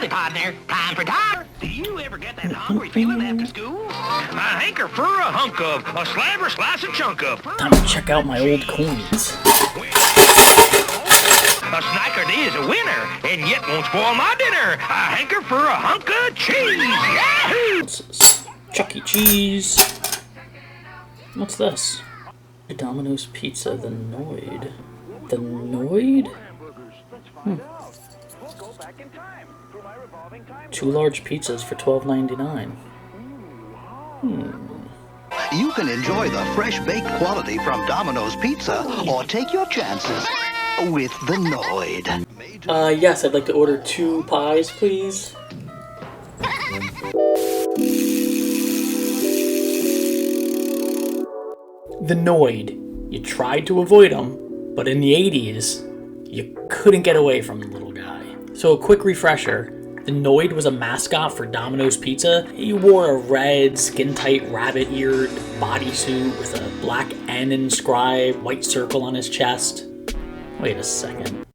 Howdy, partner. Time for time. Do you ever get that hungry feeling after school? I hanker for a hunk of, a slab or slice and chunk of. Time to check out my old coins. A snickerty is a winner, and yet won't spoil my dinner. I hanker for a hunk of cheese. Yahoo! Chuck E. Cheese. What's this? Domino's Pizza, the Noid. The Noid? 2 large pizzas for $12.99. You can enjoy the fresh baked quality from Domino's Pizza, or take your chances with the Noid. Yes, I'd like to order 2 pies, please. The Noid. You tried to avoid him, but in the 80s, you couldn't get away from the little guy. So a quick refresher. The Noid was a mascot for Domino's Pizza. He wore a red, skin-tight, rabbit-eared bodysuit with a black N inscribed white circle on his chest. Wait a second.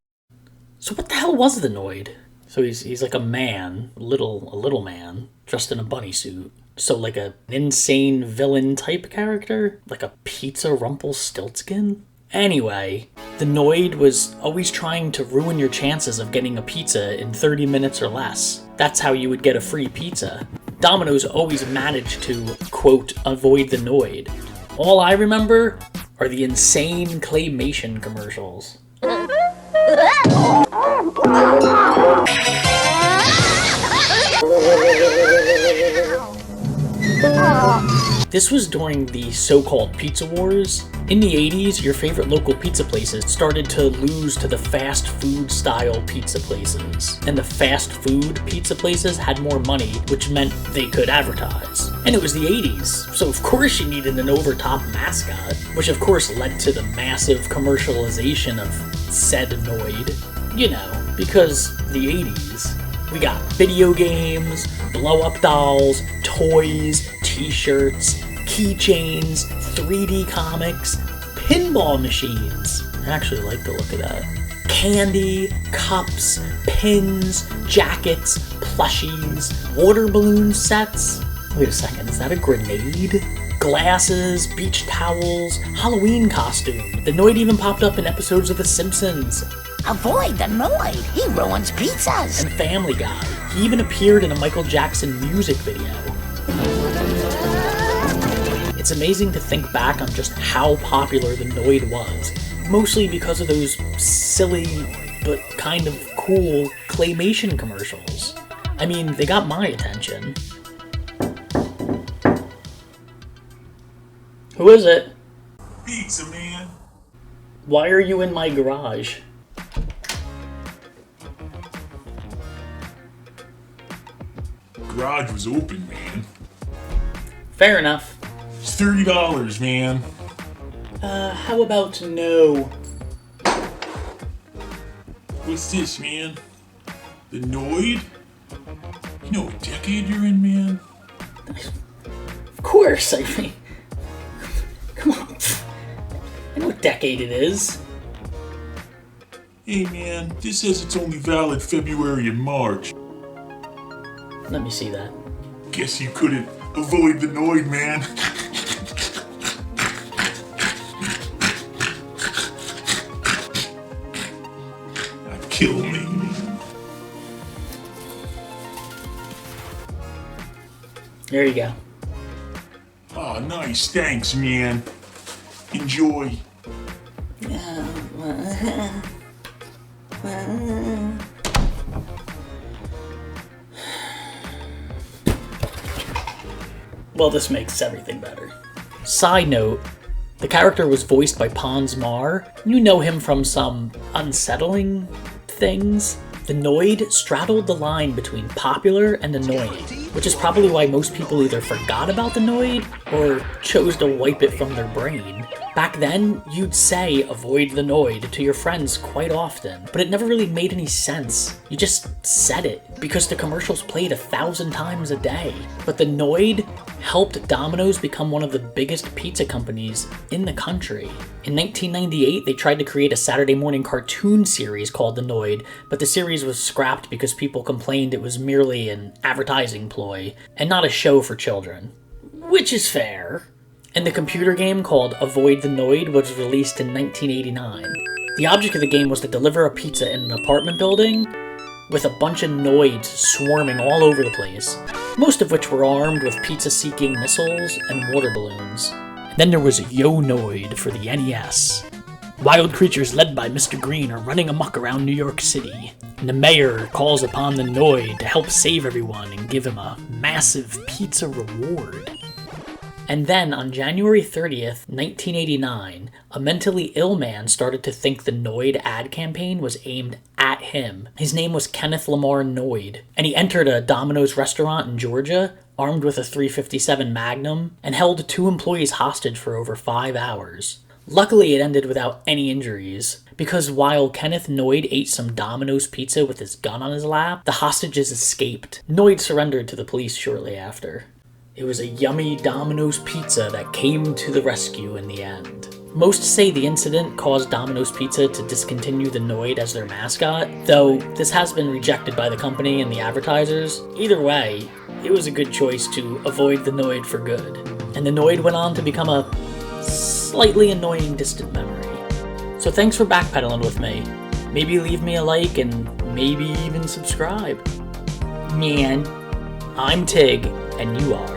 So what the hell was the Noid? So he's like a man, a little man, dressed in a bunny suit. So like an insane villain type character? Like a pizza Rumpelstiltskin? Anyway, the Noid was always trying to ruin your chances of getting a pizza in 30 minutes or less. That's how you would get a free pizza. Domino's always managed to, quote, avoid the Noid. All I remember are the insane claymation commercials. This was during the so-called pizza wars. In the 80s, your favorite local pizza places started to lose to the fast food style pizza places. And the fast food pizza places had more money, which meant they could advertise. And it was the 80s, so of course you needed an over-top mascot, which of course led to the massive commercialization of said Noid. You know, because the 80s. We got video games, blow-up dolls, toys, t-shirts, keychains, 3D comics, pinball machines. I actually like the look of that. Candy, cups, pins, jackets, plushies, water balloon sets. Wait a second, is that a grenade? Glasses, beach towels, Halloween costume. The Noid even popped up in episodes of The Simpsons. Avoid the Noid. He ruins pizzas. And Family Guy. He even appeared in a Michael Jackson music video. It's amazing to think back on just how popular the Noid was. Mostly because of those silly, but kind of cool claymation commercials. I mean, they got my attention. Who is it? Pizza, man. Why are you in my garage? Garage was open, man. Fair enough. It's $30, man. How about no? What's this, man? The Noid? You know what decade you're in, man? Of course, I mean... Come on. I know what decade it is. Hey, man, this says it's only valid February and March. Let me see that. Guess you couldn't avoid the Noid, man. I'd kill me, man. There you go. Oh, nice. Thanks, man. Enjoy. Well, this makes everything better. Side note, the character was voiced by Pons Mar. You know him from some unsettling things. The Noid straddled the line between popular and annoying, which is probably why most people either forgot about the Noid or chose to wipe it from their brain. Back then, you'd say avoid the Noid to your friends quite often, but it never really made any sense. You just said it. because the commercials played 1,000 times a day. But the Noid helped Domino's become one of the biggest pizza companies in the country. In 1998, they tried to create a Saturday morning cartoon series called The Noid, but the series was scrapped because people complained it was merely an advertising ploy and not a show for children. Which is fair. And the computer game called Avoid The Noid was released in 1989. The object of the game was to deliver a pizza in an apartment building with a bunch of Noids swarming all over the place, most of which were armed with pizza-seeking missiles and water balloons. And then there was Yo Noid for the NES. Wild creatures led by Mr. Green are running amok around New York City, and the mayor calls upon the Noid to help save everyone and give him a massive pizza reward. And then, on January 30th, 1989, a mentally ill man started to think the Noid ad campaign was aimed at him. His name was Kenneth Lamar Noid, and he entered a Domino's restaurant in Georgia, armed with a .357 Magnum, and held 2 employees hostage for over 5 hours. Luckily, it ended without any injuries, because while Kenneth Noid ate some Domino's pizza with his gun on his lap, the hostages escaped. Noid surrendered to the police shortly after. It was a yummy Domino's pizza that came to the rescue in the end. Most say the incident caused Domino's Pizza to discontinue the Noid as their mascot, though this has been rejected by the company and the advertisers. Either way, it was a good choice to avoid the Noid for good. And the Noid went on to become a slightly annoying distant memory. So thanks for backpedaling with me. Maybe leave me a like and maybe even subscribe. Man, I'm Tig, and you are